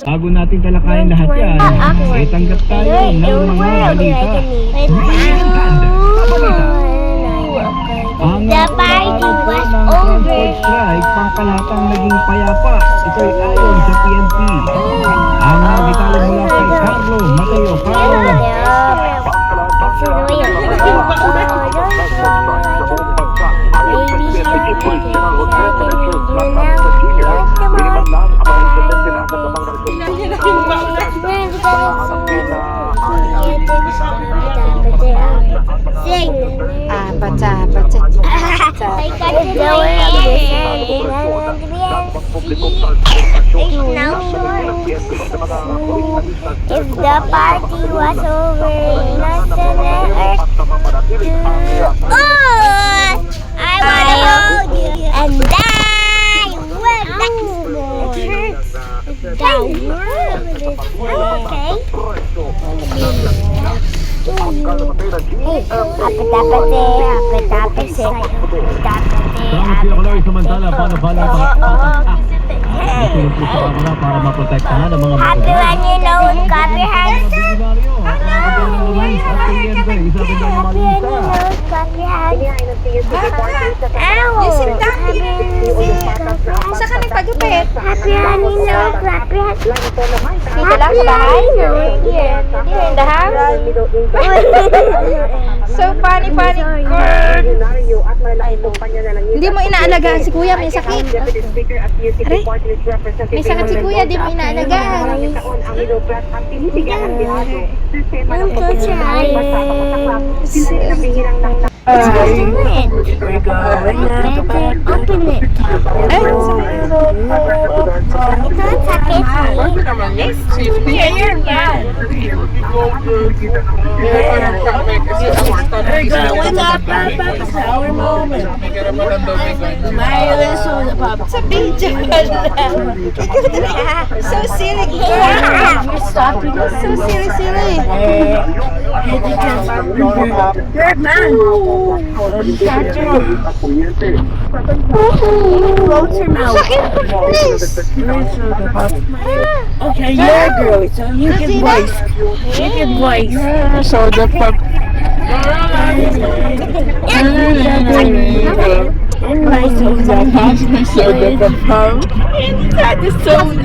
Bago natin talakayin lahat yan, ay tanggap tayo ng mga balita. Ang The party was ng over. transport strike, pangkalahatan naging payapa. Ito ay ayon sa PNP. Ang detalye mula kay Carlo Mateo. Sing. Baca. If the party was over, not the earth. Oh, I wanna hold you and die. Well, that hurts. That hurts. Okay. Samantala, paano pala para maprotektahan ang mga Happy when you know clap your hands. Saan ka nagpagupit? Happy when you know clap your hands. Dito lang sa bahay? Here in the house? So funny. Hindi mo inaalagaan si kuya, may sakit. May sakit si kuya, di mo inaalagaan. I'm so tired. Open it. Sa video So silly. You're stopping us. So silly. Good man. Close your mouth. Okay, you're a girl, so you can voice. So the pup. So the pup. Inside the soda.